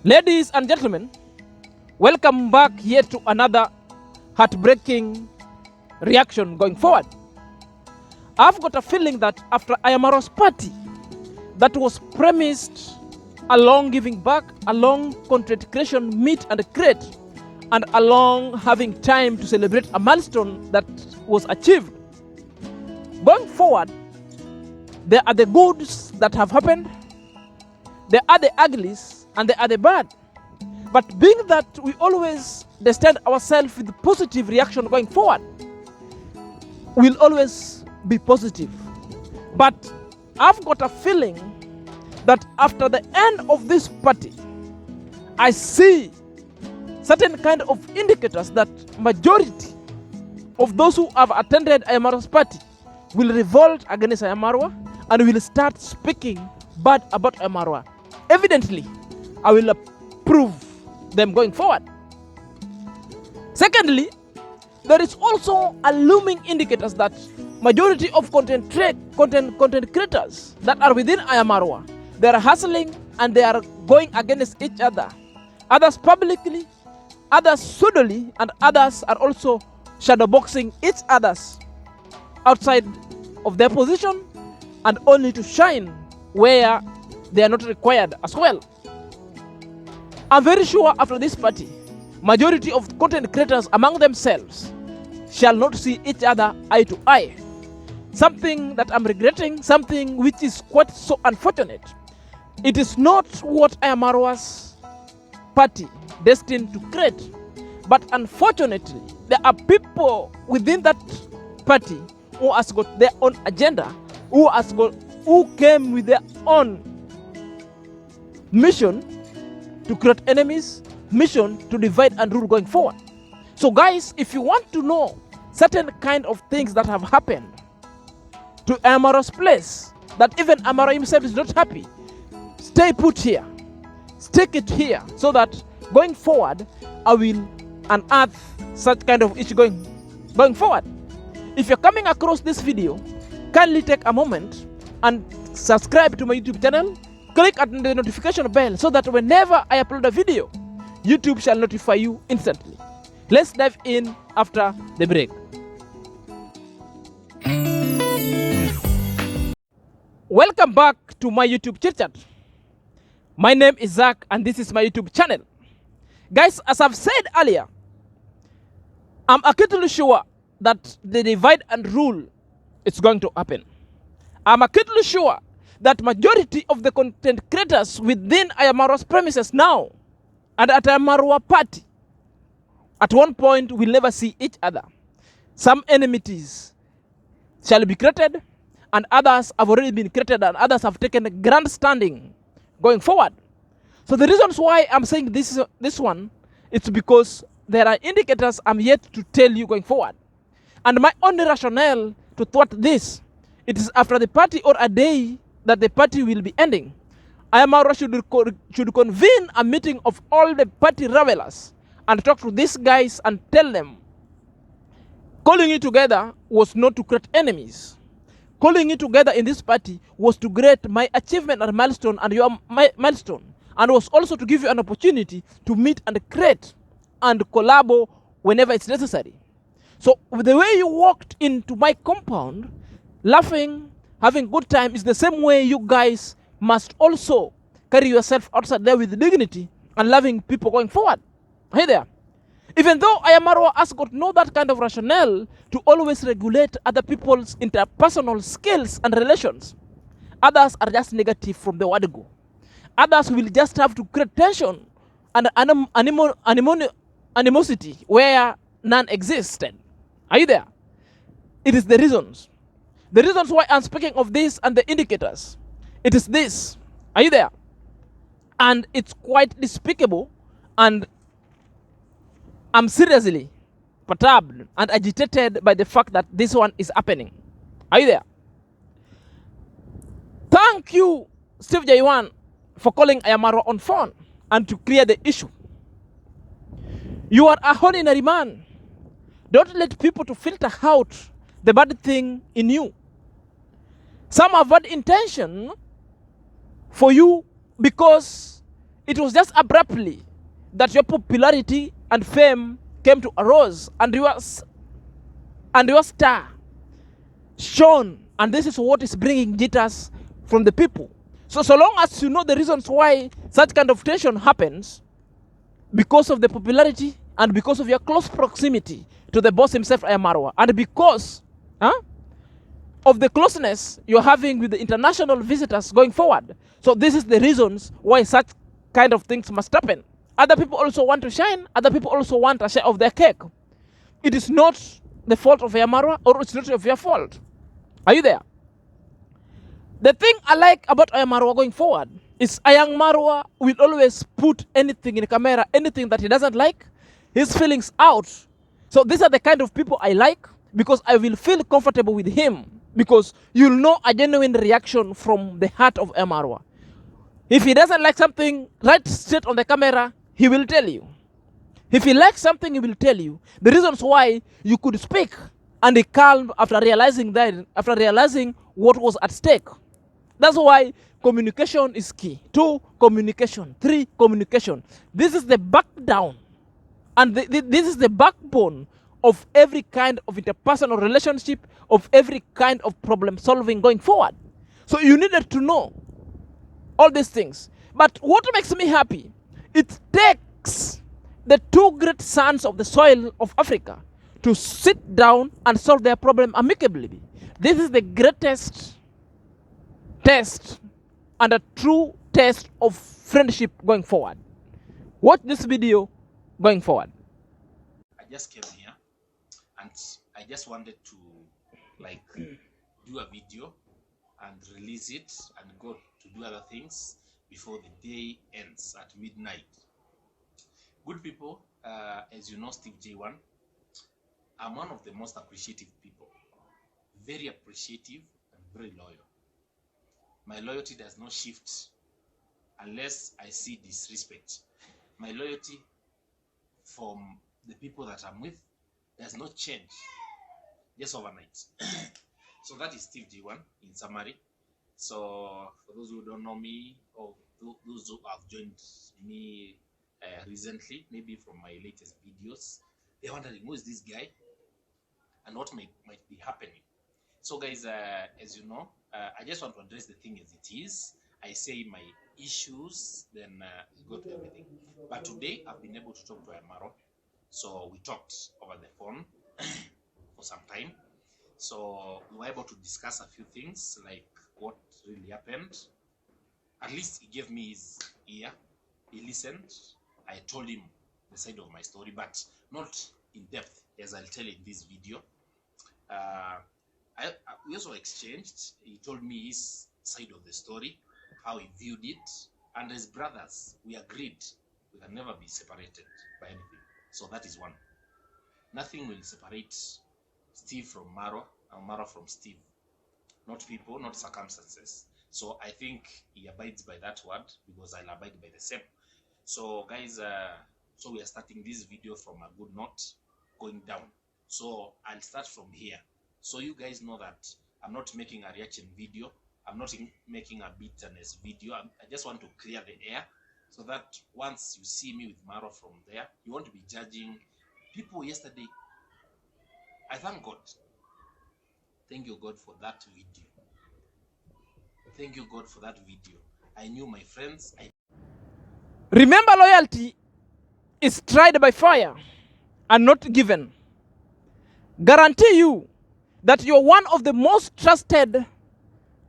Ladies and gentlemen, welcome back here to another heartbreaking reaction going forward. I've got a feeling that after I Am QAROL's party that was premised along giving back, along content creation, meet and create, and along having time to celebrate a milestone that was achieved. Going forward, there are the goods that have happened, there are the uglies, and they are the bad. But being that we always destined ourselves with positive reaction going forward, we'll always be positive. But I've got a feeling that after the end of this party, I see certain kind of indicators that majority of those who have attended A.M QAROL's party will revolt against A.M QAROL and will start speaking bad about A.M QAROL. Evidently, I will approve them going forward. Secondly, there is also a looming indicators that majority of content creators that are within A.M QAROL, they are hustling and they are going against each other. Others publicly, others pseudily, and others are also shadowboxing each others outside of their position and only to shine where they are not required as well. I'm very sure after this party, majority of content creators among themselves shall not see each other eye to eye. Something that I'm regretting, something which is quite so unfortunate. It is not what A.M QAROL's party destined to create. But unfortunately, there are people within that party who has got their own agenda, who came with their own mission to create enemies, mission to divide and rule going forward. So guys, if you want to know certain kind of things that have happened to A.M QAROL's place, that even A.M QAROL himself is not happy, stay put here, stick it here, so that going forward, I will unearth such kind of issue going forward. If you're coming across this video, kindly take a moment and subscribe to my YouTube channel. Click on the notification bell so that whenever I upload a video, YouTube shall notify you instantly. Let's dive in after the break. Welcome back to my YouTube chit chat. My name is Zack and this is my YouTube channel. Guys, as I've said earlier, I'm acutely sure that the divide and rule is going to happen. I'm acutely sure that majority of the content creators within A.M QAROL's premises now and at A.M QAROL party at one point will never see each other. Some enmities shall be created and others have already been created and others have taken a grand standing going forward. So the reasons why I'm saying this one, it's because there are indicators I'm yet to tell you going forward. And my only rationale to thwart this, it is after the party or a day that the party will be ending. A.M QAROL should convene a meeting of all the party revelers and talk to these guys and tell them calling you together was not to create enemies. Calling you together in this party was to create my achievement and milestone and your milestone, and was also to give you an opportunity to meet and create and collabo whenever it's necessary. So the way you walked into my compound, laughing, having good time, is the same way you guys must also carry yourself outside there with dignity and loving people going forward. Hey there. Even though A.M QAROL has got no that kind of rationale to always regulate other people's interpersonal skills and relations, others are just negative from the word go. Others will just have to create tension and animosity where none existed. Are you there? It is the reasons. The reasons why I'm speaking of this and the indicators, it is this. Are you there? And it's quite despicable, and I'm seriously perturbed and agitated by the fact that this one is happening. Are you there? Thank you, Steve J1, for calling A.M QAROL on phone and to clear the issue. You are a ordinary man. Don't let people to filter out the bad thing in you. Some have bad intention for you because it was just abruptly that your popularity and fame came to arose, and your star shone, and this is what is bringing jitters from the people. So long as you know the reasons why such kind of tension happens, because of the popularity and because of your close proximity to the boss himself, I am Marwa, and because of the closeness you're having with the international visitors going forward. So this is the reasons why such kind of things must happen. Other people also want to shine. Other people also want a share of their cake. It is not the fault of Marwa, or it's not of your fault. Are you there? The thing I like about Marwa going forward is Marwa will always put anything in the camera, anything that he doesn't like, his feelings out. So these are the kind of people I like, because I will feel comfortable with him, because you'll know a genuine reaction from the heart of Marwa. If he doesn't like something right straight on the camera, he will tell you. If he likes something, he will tell you. The reasons why you could speak and be calm after realizing what was at stake. That's why communication is key. 2, communication. 3, communication. This is the back down, and this is the backbone of every kind of interpersonal relationship, of every kind of problem solving going forward. So you needed to know all these things. But what makes me happy, it takes the 2 great sons of the soil of Africa to sit down and solve their problem amicably. This is the greatest test and a true test of friendship going forward. Watch this video going forward. I just came here and I just wanted to do a video and release it and go to do other things before the day ends at midnight. Good people, as you know, Steve J1, I'm one of the most appreciative people. Very appreciative and very loyal. My loyalty does not shift unless I see disrespect. My loyalty from the people that I'm with does not change just overnight. So that is Steve J1 in summary. So for those who don't know me, or those who have joined me recently, maybe from my latest videos, they're wondering, who is this guy and what might be happening. So guys, as you know, I just want to address the thing as it is. I say my issues, then go to everything. But today I've been able to talk to Amaro. So we talked over the phone for some time. So we were able to discuss a few things, like what really happened. At least he gave me his ear. He listened. I told him the side of my story, but not in depth, as I'll tell in this video. We also exchanged. He told me his side of the story, how he viewed it, and as brothers, we agreed we can never be separated by anything. So that is one. Nothing will separate Steve from Maro and Maro from Steve. Not people, not circumstances. So I think he abides by that word, because I'll abide by the same. So guys, so we are starting this video from a good note, going down. So I'll start from here. So you guys know that I'm not making a reaction video. I'm not making a bitterness video. I just want to clear the air, so that once you see me with Maro from there, you won't be judging people. Yesterday, I thank God. Thank you, God, for that video. Thank you, God, for that video. I knew my friends. Remember, loyalty is tried by fire and not given. Guarantee you that you're one of the most trusted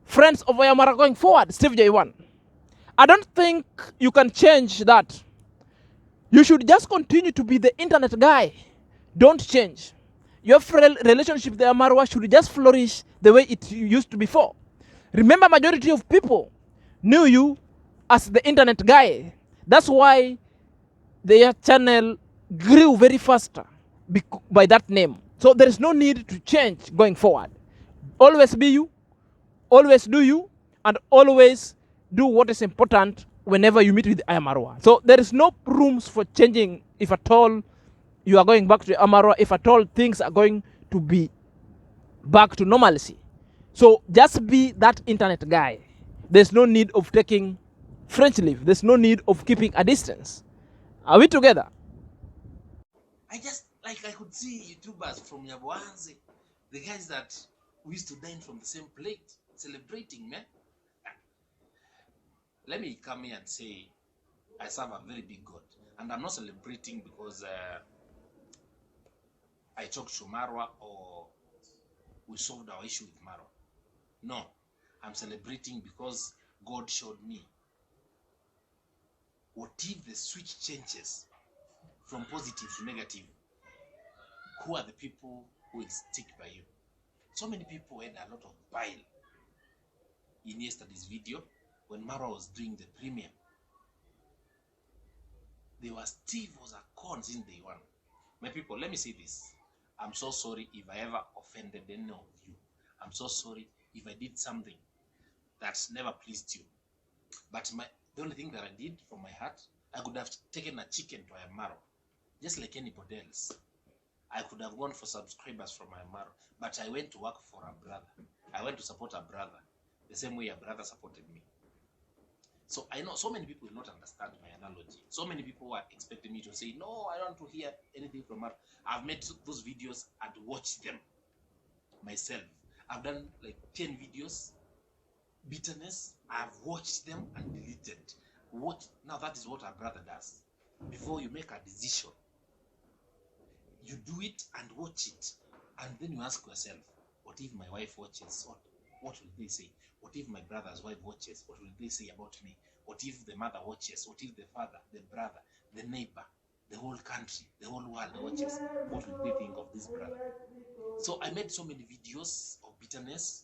friends of Ayamara going forward, Steve J1. I don't think you can change that. You should just continue to be the internet guy. Don't change. Your relationship with Ayamara should just flourish the way it used to before. Remember, majority of people knew you as the internet guy. That's why their channel grew very faster by that name. So there is no need to change going forward. Always be you, always do you, and always do what is important whenever you meet with Ayamara. So there is no rooms for changing if at all you are going back to Ayamara, if at all things are going to be back to normalcy. So just be that internet guy. There's no need of taking French leave. There's no need of keeping a distance. Are we together? I just, like, I could see YouTubers from Yaboanze, the guys that we used to dine from the same plate, celebrating, man. Let me come here and say, I serve a very big God. And I'm not celebrating because I talked to Marwa or we solved our issue with Marwa. No, I'm celebrating because God showed me what if the switch changes from positive to negative. Who are the people who will stick by you? So many people had a lot of bile in yesterday's video when Marwa was doing the premiere. They were Steve was a con since day one. My people, let me say this. I'm so sorry if I ever offended any of you. I'm so sorry if I did something that never pleased you. But the only thing that I did from my heart, I could have taken a chicken to a marrow, just like anybody else. I could have gone for subscribers from my marrow, but I went to work for a brother. I went to support a brother, the same way a brother supported me. So I know so many people will not understand my analogy. So many people are expecting me to say, no, I don't want to hear anything from her. I've made those videos and watched them myself. I've done like 10 videos. Bitterness, I've watched them and deleted. Now that is what our brother does. Before you make a decision, you do it and watch it. And then you ask yourself, what if my wife watches? What will they say? What if my brother's wife watches? What will they say about me? What if the mother watches? What if the father, the brother, the neighbor, the whole country, the whole world watches? What will they think of this brother? So I made so many videos of bitterness.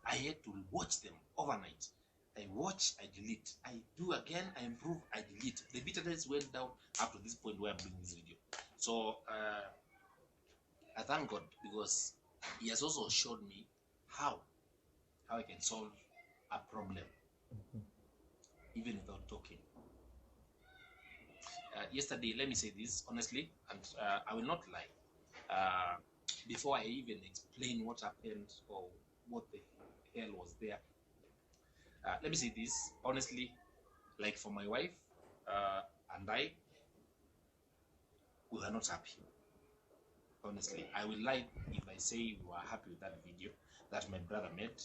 I had to watch them overnight. I watch, I delete. I do again, I improve, I delete. The bitterness went down up to this point where I'm doing this video. So I thank God because He has also showed me how I can solve a problem even without talking. Yesterday, let me say this honestly, and I will not lie. Before I even explain what happened or what the hell was there, let me say this honestly, like for my wife and I, we were not happy. Honestly, I will lie if I say we were happy with that video that my brother made.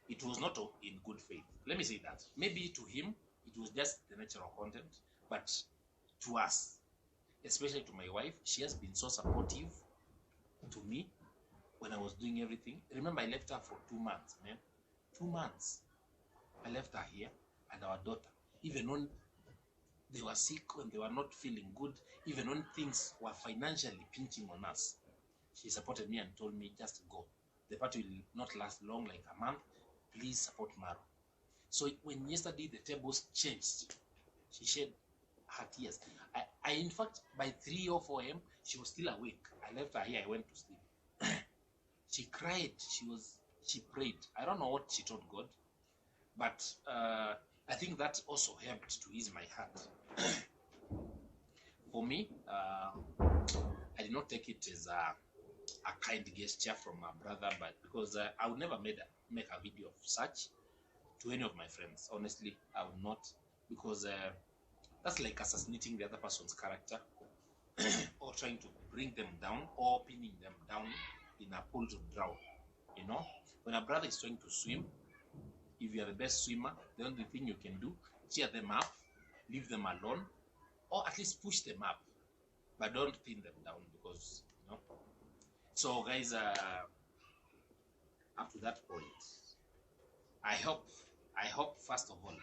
It was not in good faith. Let me say that. Maybe to him, it was just the natural content, but to us, especially to my wife, she has been so supportive to me when I was doing everything. Remember, I left her for 2 months, man. 2 months. I left her here and our daughter. Even when they were sick, when they were not feeling good, even when things were financially pinching on us, she supported me and told me, just go. The party will not last long, like a month. Please support Maro. So when yesterday the tables changed, she shed her tears. I in fact, by 3 or 4 a.m., she was still awake. I left her here, I went to sleep. She cried, she prayed. I don't know what she told God, but I think that also helped to ease my heart. For me, I did not take it as a kind gesture from my brother, but because I would never make a video of such to any of my friends. Honestly, I would not, because that's like assassinating the other person's character or trying to bring them down or pinning them down in a pool to drown. You know, when a brother is trying to swim, if you are the best swimmer, the only thing you can do, cheer them up, leave them alone, or at least push them up, but don't pin them down, because you know. So guys, up to that point, I hope first of all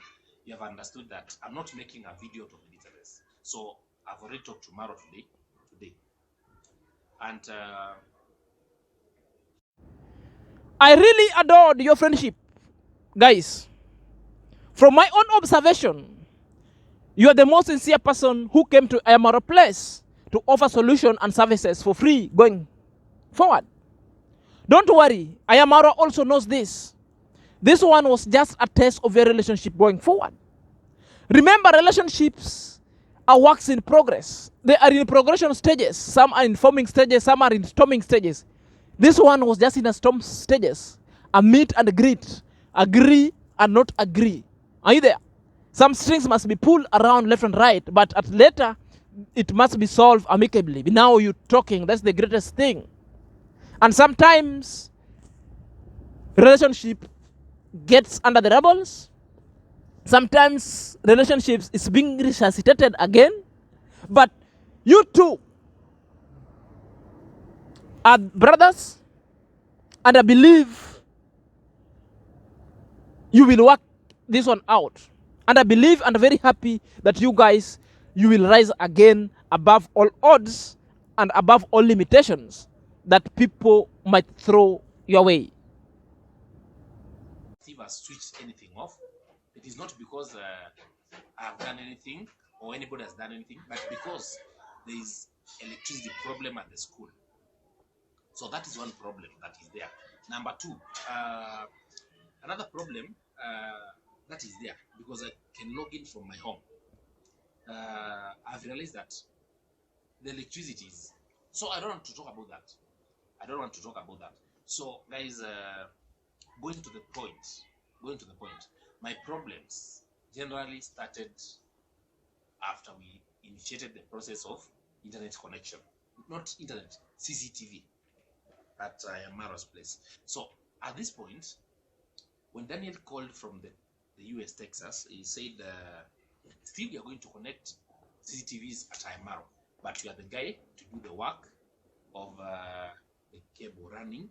you have understood that I'm not making a video to bitterness. So I've already talked to Maro today, and I really adored your friendship, guys. From my own observation, you are the most sincere person who came to A.M QAROL place to offer solution and services for free going forward. Don't worry, A.M QAROL also knows this. This one was just a test of your relationship going forward. Remember, relationships are works in progress. They are in progression stages. Some are in forming stages, some are in storming stages. This one was just in a storm stages. A meet and greet. Agree and not agree. Are you there? Some strings must be pulled around left and right, but at later, it must be solved amicably. Now you're talking, that's the greatest thing. And sometimes, relationship gets under the rebels. Sometimes, relationships is being resuscitated again. But you two are brothers, and I believe you will work this one out. And I believe and I'm very happy that you guys, you will rise again above all odds and above all limitations that people might throw your way. Steve has switched anything off, it is not because I've done anything or anybody has done anything, but because there is electricity problem at the school. So that is one problem that is there. Number two, another problem that is there, because I can log in from my home. I've realized that the electricity is, so I don't want to talk about that. I don't want to talk about that. So guys, going to the point, my problems generally started after we initiated the process of internet connection, not internet, CCTV at Mara's place. So at this point, when Daniel called from the US, Texas, he said, Steve, you're going to connect CCTVs at Imaro, but you are the guy to do the work of the cable running.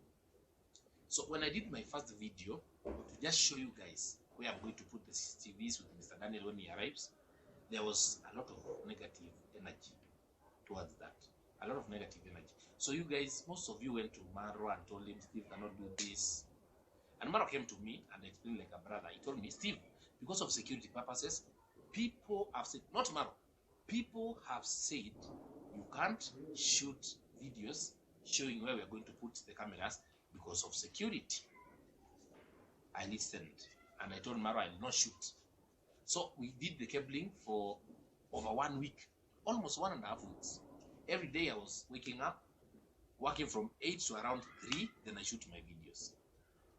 So when I did my first video, to just show you guys where I'm going to put the CCTVs with Mr. Daniel when he arrives, there was a lot of negative energy towards that. A lot of negative energy. So you guys, most of you went to Marwa and told him, Steve cannot do this. And Marwa came to me and explained like a brother. He told me, Steve, because of security purposes, people have said, not Marwa, people have said you can't shoot videos showing where we're going to put the cameras because of security. I listened and I told Marwa I will not shoot. So we did the cabling for over 1 week, almost 1.5 weeks. Every day I was waking up, working from 8 to around 3, then I shoot my videos.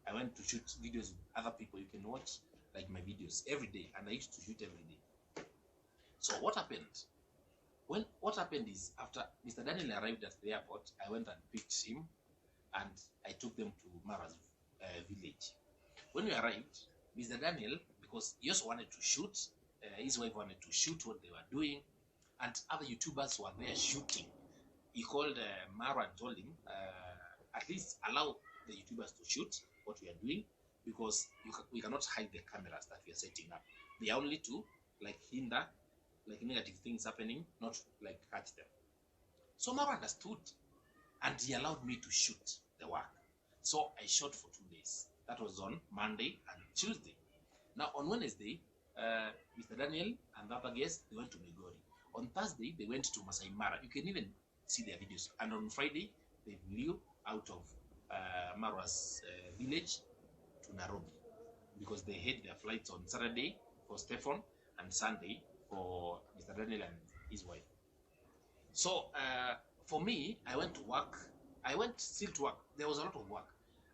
I went to shoot videos with other people. You can watch like my videos every day, and I used to shoot every day. So what happened? What happened is, after Mr. Daniel arrived at the airport, I went and picked him, and I took them to Mara's village. When we arrived, Mr. Daniel, because he also wanted to shoot, his wife wanted to shoot what they were doing, and other YouTubers were there shooting. He called Marwa and told him, at least allow the YouTubers to shoot what we are doing, because we cannot hide the cameras that we are setting up. They are only to like hinder like negative things happening, not like catch them. So Marwa understood, and he allowed me to shoot the work. So I shot for 2 days. That was on Monday and Tuesday. Now on Wednesday, Mr. Daniel and the other guests, they went to Migori. On Thursday, they went to Masai Mara. You can even see their videos. And on Friday, they flew out of Marwa's village to Nairobi, because they had their flights on Saturday for Stefan and Sunday for Mr. Daniel and his wife. So for me, I went to work. I went still to work. There was a lot of work.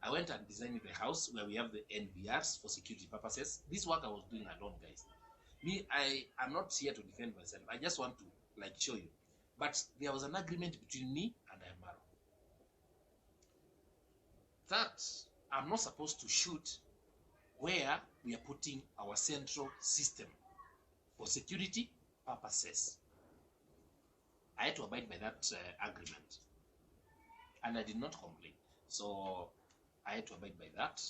I went and designed the house where we have the NVRs for security purposes. This work I was doing alone, guys. Me, I am not here to defend myself. I just want to like show you. But there was an agreement between me and Imaro that I'm not supposed to shoot where we are putting our central system for security purposes. I had to abide by that agreement, and I did not complain. So I had to abide by that.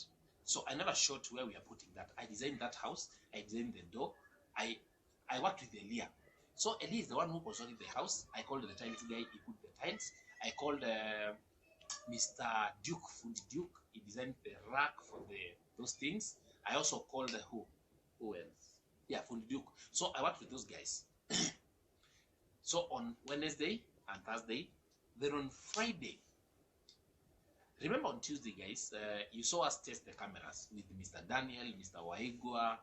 So I never shot where we are putting that. I designed that house. I designed the door. I worked with Elia. So Elia is the one who constructed the house. I called the tiles guy. He put the tiles. I called Mr. Duke, Food Duke. He designed the rack for those things. I also called who else? Yeah, Food Duke. So I worked with those guys. So on Wednesday and Thursday, then on Friday. Remember on Tuesday, guys, you saw us test the cameras with Mr. Daniel, Mr. Waigua,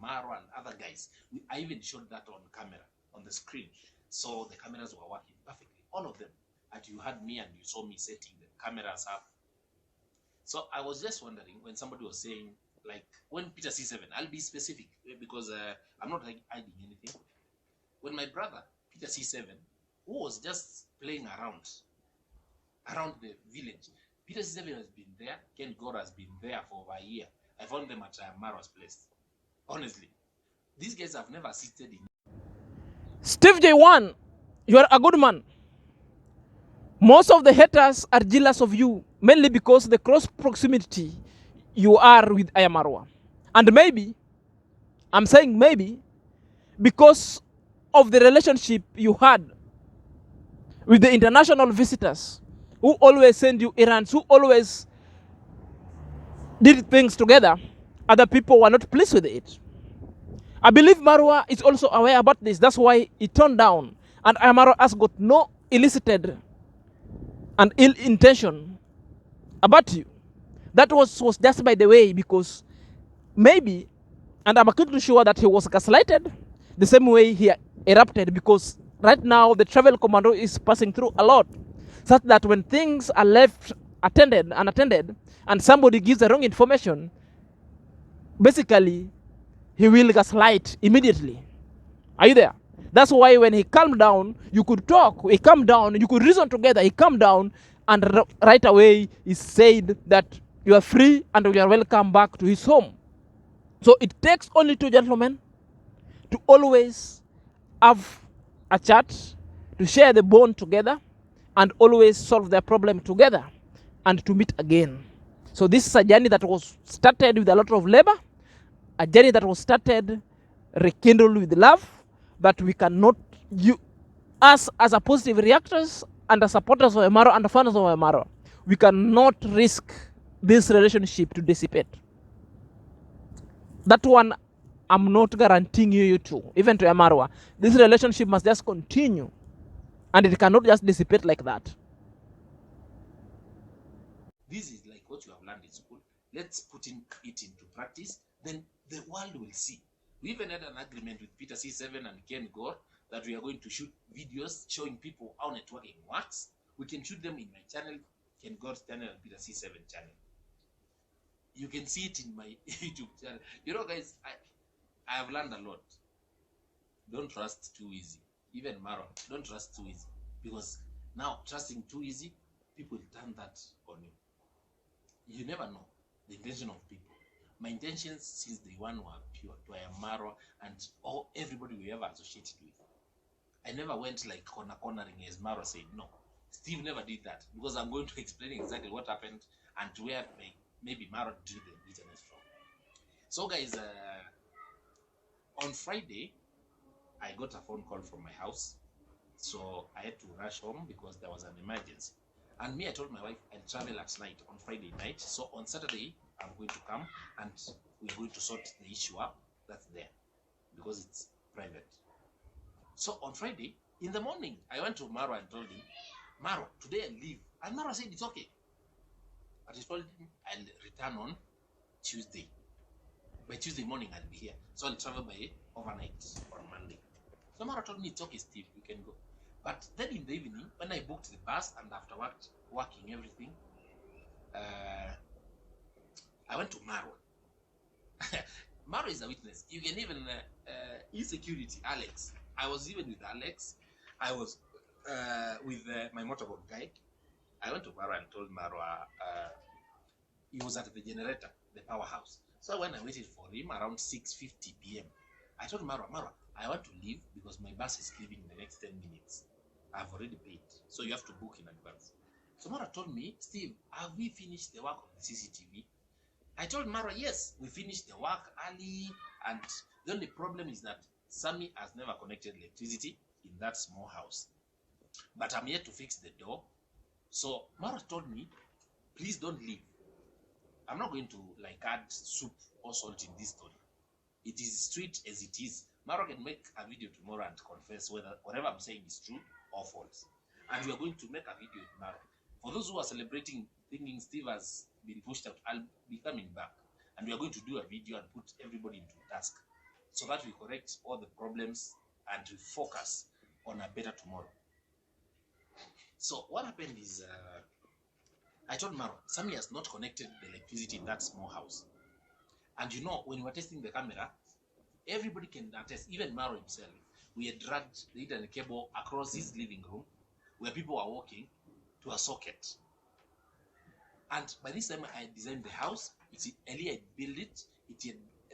Marwa, and other guys. I even showed that on camera, on the screen. So the cameras were working perfectly, all of them. And you had me and you saw me setting the cameras up. So I was just wondering, when somebody was saying, like when Peter C7, I'll be specific because I'm not hiding anything. When my brother Peter C7, who was just playing around the village, Peter C7 has been there, Ken Gora has been there for over a year. I found them at Marwa's place. Honestly, these guys have never assisted in. Steve J1, you are a good man. Most of the haters are jealous of you, mainly because the close proximity you are with I Am Marwa. And maybe, I'm saying maybe, because of the relationship you had with the international visitors who always send you errands, who always did things together, other people were not pleased with it. I believe Marwa is also aware about this. That's why he turned down. And Marwa has got no elicited and ill intention about you. That was just by the way, because maybe, and I'm completely sure that he was gaslighted the same way he erupted, because right now the travel commando is passing through a lot, such that when things are left unattended, and somebody gives the wrong information, basically he will gaslight immediately. Are you there? That's why when he calmed down, you could talk. He calmed down, you could reason together. He calmed down, and right away he said that you are free and you are welcome back to his home. So it takes only two gentlemen to always have a chat, to share the bond together, and always solve their problem together, and to meet again. So this is a journey that was started with a lot of labor, a journey that was started, rekindled with love, but we cannot, us as a positive reactors and the supporters of Amaro and the fans of Amaro, we cannot risk this relationship to dissipate. That one, I'm not guaranteeing you too, even to Amarwa. This relationship must just continue, and it cannot just dissipate like that. This is like what you have learned in school. Let's put it into practice, then the world will see. We even had an agreement with Peter C7 and Ken Gore that we are going to shoot videos showing people how networking works. We can shoot them in my channel, Ken Gore's channel and Peter C7 channel. You can see it in my YouTube channel. You know, guys, I have learned a lot. Don't trust too easy. Even Maro, don't trust too easy. Because now, trusting too easy, people turn that on you. You never know the intention of people. My intentions since day one were pure to Maro and everybody we ever associated with. I never went like cornering as Maro said. No, Steve never did that, because I'm going to explain exactly what happened and where maybe Maro drew the bitterness from. So guys, on Friday, I got a phone call from my house. So I had to rush home because there was an emergency. And me, I told my wife I'll travel at night on Friday night. So on Saturday, I'm going to come and we're going to sort the issue up that's there, because it's private. So on Friday, in the morning, I went to Marwa and told him, Marwa, today I'll leave. And Marwa said, it's okay. But I told him I'll return on Tuesday. By Tuesday morning, I'll be here. So I'll travel by overnight on Monday. So Marwa told me, it's okay, Steve, you can go. But then in the evening, when I booked the bus and after working everything, I went to Marwa. Marwa is a witness. You can even, insecurity, Alex. I was even with Alex. I was with my motorboat guy. I went to Marwa and told Marwa he was at the generator, the powerhouse. So when I waited for him around 6:50 p.m., I told Marwa, I want to leave because my bus is leaving in the next 10 minutes. I've already paid, so you have to book in advance. So Marwa told me, Steve, have we finished the work of the CCTV? I told Marwa, yes, we finished the work early, and the only problem is that Sammy has never connected electricity in that small house. But I'm here to fix the door. So Marwa told me, please don't leave. I'm not going to like add soup or salt in this story. It is straight as it is. Marwa can make a video tomorrow and confess whether whatever I'm saying is true or false. And we are going to make a video with Marwa. For those who are celebrating, thinking Steve has been pushed out, I'll be coming back. And we are going to do a video and put everybody into task so that we correct all the problems and we focus on a better tomorrow. So what happened is, I told Marwa, Sammy has not connected the electricity in that small house. And you know, when we were testing the camera, everybody can attest, even Maro himself. We had dragged the internet cable across his living room where people were walking to a socket. And by this time, I had designed the house. Earlier, I built it.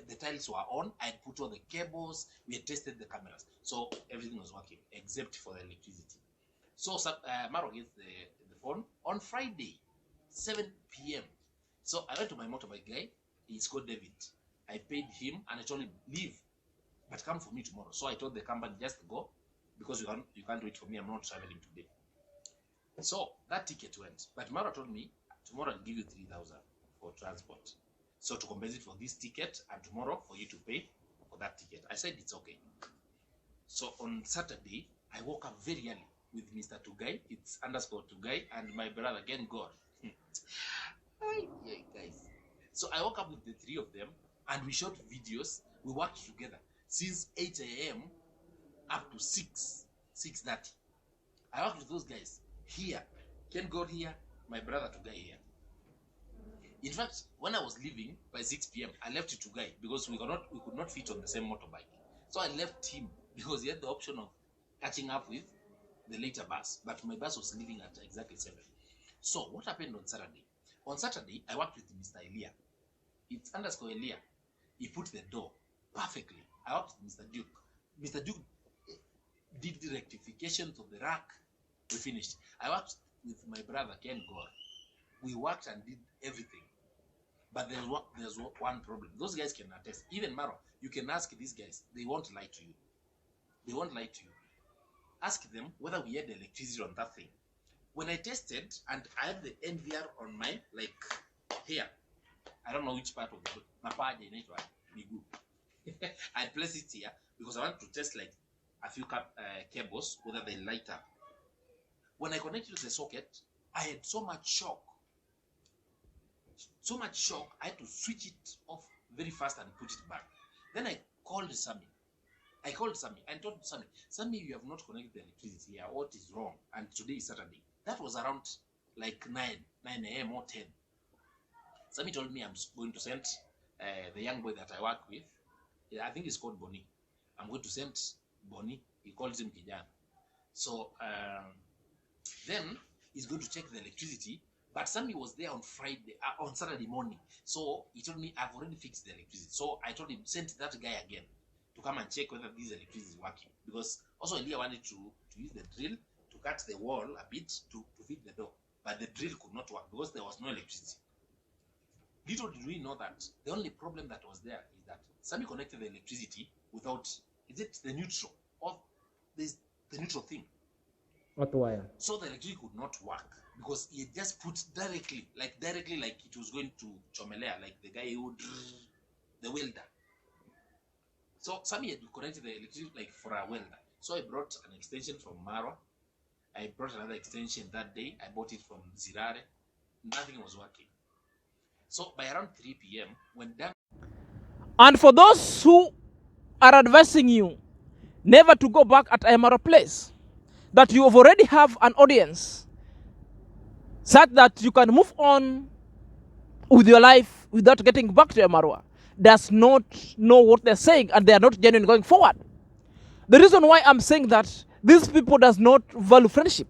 The tiles were on. I had put all the cables. We had tested the cameras. So everything was working except for the electricity. So Maro gets the phone on Friday, 7 p.m. So I went to my motorbike guy. He's called David. I paid him and I told him, leave, but come for me tomorrow. So I told the company, just go, because you can't wait for me. I'm not traveling today. So that ticket went. But Mara told me, tomorrow I'll give you 3,000 for transport. So to compensate for this ticket and tomorrow for you to pay for that ticket. I said, it's okay. So on Saturday, I woke up very early with Mr. Tugai. It's _Tugai and my brother, again, God. Yeah, guys. So I woke up with the three of them and we shot videos. We worked together since 8 a.m. up to 6:30. I worked with those guys here. Ken got here, my brother Tugai here. In fact, when I was leaving by 6 p.m., I left it to Guy because we could not fit on the same motorbike. So I left him because he had the option of catching up with the later bus, but my bus was leaving at exactly 7. So what happened on Saturday? On Saturday, I worked with Mr. Elia. It's _Elia. He put the door perfectly. I worked with Mr. Duke. Mr. Duke did the rectifications of the rack. We finished. I worked with my brother Ken Gore. We worked and did everything. But there's one problem. Those guys can attest. Even Maro, you can ask these guys. They won't lie to you. They won't lie to you. Ask them whether we had electricity on that thing. When I tested, and I had the NVR on my, like, here. I don't know which part of the mapaja in it, I placed it here because I want to test, like, a few cables, whether they light up. When I connected to the socket, I had so much shock. So much shock, I had to switch it off very fast and put it back. Then I called Sammy. I told Sammy, you have not connected the electricity here. What is wrong? And today is Saturday. That was around like 9 a.m. or 10. Sammy told me I'm going to send the young boy that I work with. I think he's called Bonnie. I'm going to send Bonnie. He calls him Kijana. So then he's going to check the electricity. But Sammy was there on Saturday morning. So he told me, I've already fixed the electricity. So I told him, send that guy again to come and check whether this electricity is working. Because also Elia wanted to use the drill to cut the wall a bit to fit the door. But the drill could not work because there was no electricity. Little did we know that the only problem that was there is that Sammy connected the electricity without, is it the neutral? Or there's the neutral thing. What wire? So the electricity could not work because he had just put directly like it was going to Chomelea, like the guy who the welder. So Sammy had connected the electricity like for a welder. So I brought an extension from Marwa. I brought another extension that day. I bought it from Zirare. Nothing was working. So by around 3 p.m. when done. And for those who are advising you never to go back at a place, that you already have an audience, such that you can move on with your life without getting back to your marwa, does not know what they're saying and they are not genuine going forward. The reason why I'm saying that these people does not value friendship.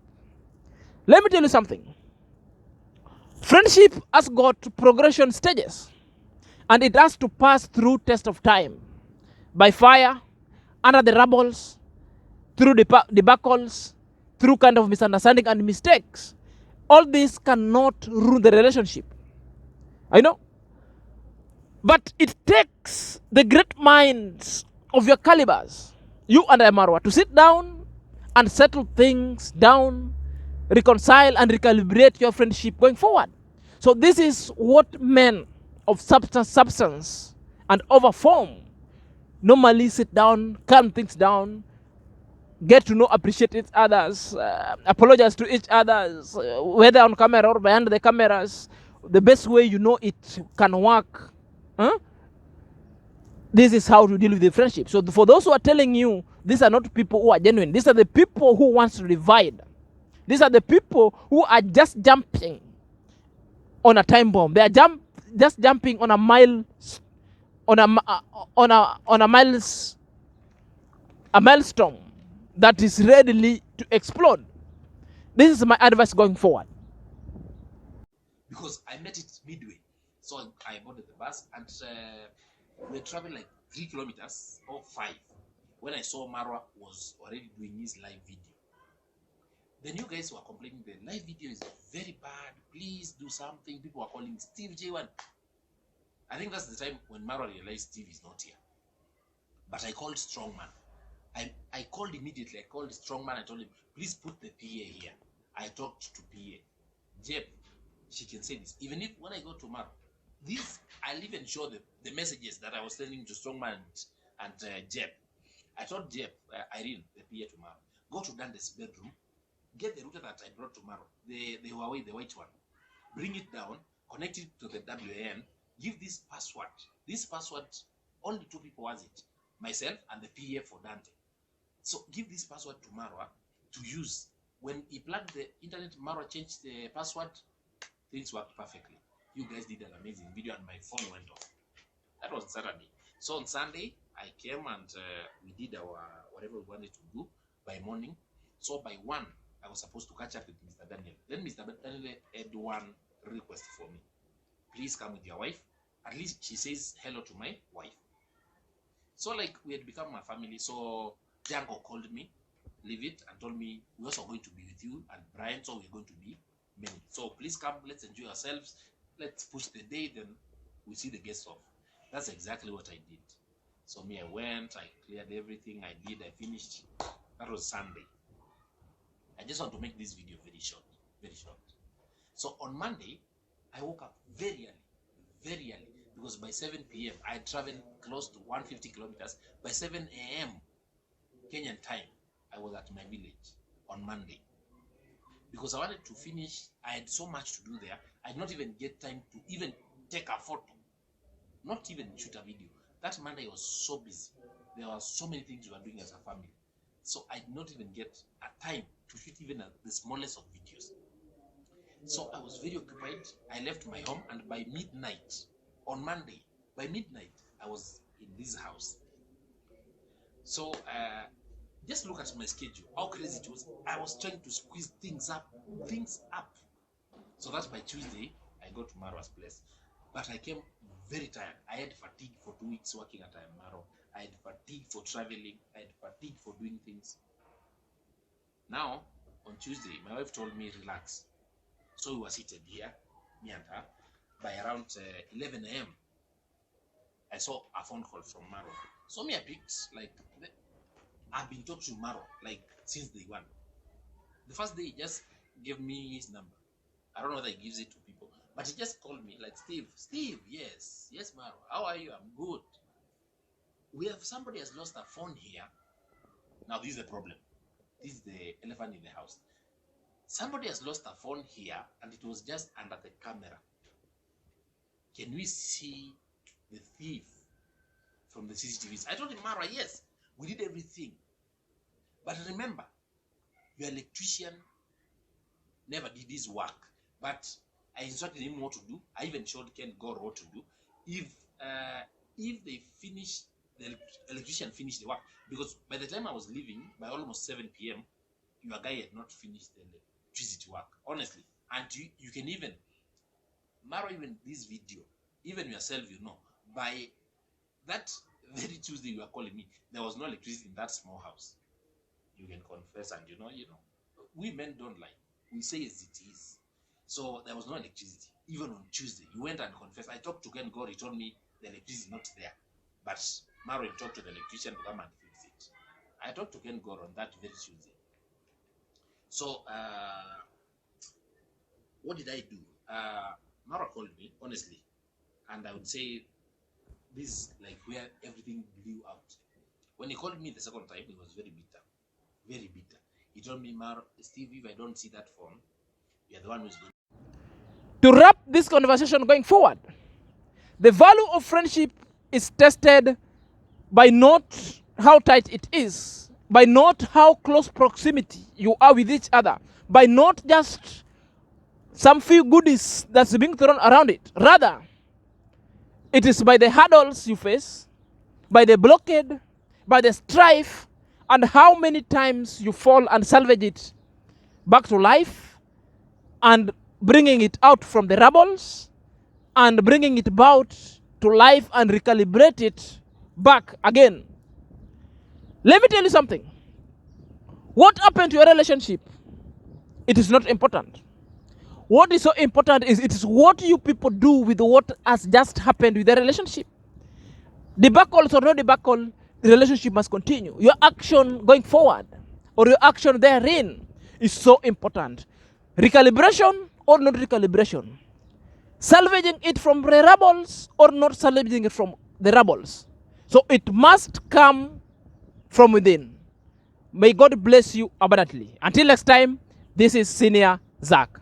Let me tell you something. Friendship has got progression stages and it has to pass through test of time, by fire, under the rubbles, through debacles, through kind of misunderstanding and mistakes. All this cannot ruin the relationship. I know. But it takes the great minds of your calibers, you and Marwa, to sit down and settle things down, reconcile and recalibrate your friendship going forward. So this is what men of substance and overform normally sit down, calm things down, get to know, appreciate each others, apologize to each others, whether on camera or behind the cameras, the best way you know it can work. This is how to deal with the friendship. So for those who are telling you, these are not people who are genuine. These are the people who want to divide. These are the people who are just jumping on a time bomb. They are just jumping on a on a milestone that is ready to explode. This is my advice going forward. Because I met it midway. So I boarded the bus and we traveled like 3 kilometers or 5 when I saw Marwa was already doing his live video. Then you guys were complaining the live video is very bad. Please do something. People were calling Steve J1. I think that's the time when Marwa realized Steve is not here. But I called Strongman. I called immediately. I called Strongman. I told him, please put the PA here. I talked to PA. Jeb, she can say this. Even if when I go to Marwa, this, I'll even show the messages that I was sending to Strongman and Jeb. I told Jeb, Irene, the PA to Marwa, go to Dande's bedroom, get the router that I brought to Marwa, the Hawi, the white one, bring it down, connect it to the WAN, give this password. This password, only 2 people has it, myself and the PA for Dante. So give this password to Marwa to use. When he plugged the internet, Marwa changed the password, things worked perfectly. You guys did an amazing video and my phone went off. That was Saturday. So on Sunday, I came and we did our whatever we wanted to do by morning. So by 1, I was supposed to catch up with Mr. Daniel. Then Mr. Daniel had one request for me. Please come with your wife. At least she says hello to my wife. So like we had become a family. So Django called me, leave it, and told me we're also going to be with you and Brian, so we're going to be many. So please come, let's enjoy ourselves. Let's push the day, then we see the guests off. That's exactly what I did. So me, I went, I cleared everything, I did, I finished. That was Sunday. I just want to make this video very short, very short. So on Monday, I woke up very early, because by 7 p.m. I traveled close to 150 kilometers. By 7 a.m. Kenyan time, I was at my village on Monday. Because I wanted to finish, I had so much to do there. I did not even get time to even take a photo, not even shoot a video. That Monday I was so busy. There were so many things we were doing as a family. So I did not even get a time to shoot even the smallest of videos. So I was very occupied. I left my home, and by midnight on Monday, by midnight, I was in this house. So just look at my schedule, how crazy it was. I was trying to squeeze things up. So that's by Tuesday, I got to Marwa's place. But I came very tired. I had fatigue for 2 weeks working at Marwa. I had fatigue for traveling. I had fatigue for doing things. Now, on Tuesday, my wife told me, relax. So we were seated here, me and her. By around 11 a.m., I saw a phone call from Marwa. So me, I picked, like, I've been talking to Marwa, like, since day 1. The first day, he just gave me his number. I don't know whether he gives it to people, but he just called me, like, Steve, yes, Marwa, how are you? I'm good. We have somebody has lost a phone here. Now, this is the problem. This is the elephant in the house. Somebody has lost a phone here, and it was just under the camera. Can we see the thief from the CCTVs? I told him, Marwa, yes, we did everything. But remember, your electrician never did his work. But I instructed him what to do. I even showed Ken Gore what to do. If they finish, the electrician finished the work. Because by the time I was leaving, by almost 7 p.m., your guy had not finished the electricity work, honestly. And you can even, Marwa, even this video, even yourself, you know, by that very Tuesday you were calling me, there was no electricity in that small house. You can confess, and you know, we men don't lie. We say as it is. So there was no electricity. Even on Tuesday, you went and confessed. I talked to Ken Gore, he told me the electricity is not there. But Marwa talked to the electrician to come and fix it. I talked to Ken Gore on that very Tuesday. So, what did I do? Marwa called me, honestly, and I would say this is like where everything blew out. When he called me the second time, he was very bitter. Very bitter. He told me, Steve, if I don't see that phone, you're the one who's going. To wrap this conversation going forward, the value of friendship is tested by not how tight it is, by not how close proximity you are with each other, by not just some few goodies that's being thrown around it. Rather, It is by the hurdles you face, by the blockade, by the strife, and how many times you fall and salvage it back to life, and bringing it out from the rubbles, and bringing it about to life and recalibrate it back again. Let me tell you something. What happened to your relationship? It is not important. What is so important is it is what you people do with what has just happened with the relationship. Debacle or no debacle, the relationship must continue. Your action going forward or your action therein is so important. Recalibration or not recalibration. Salvaging it from the rubbles or not salvaging it from the rubbles. So it must come from within. May God bless you abundantly. Until next time, this is SnrZack.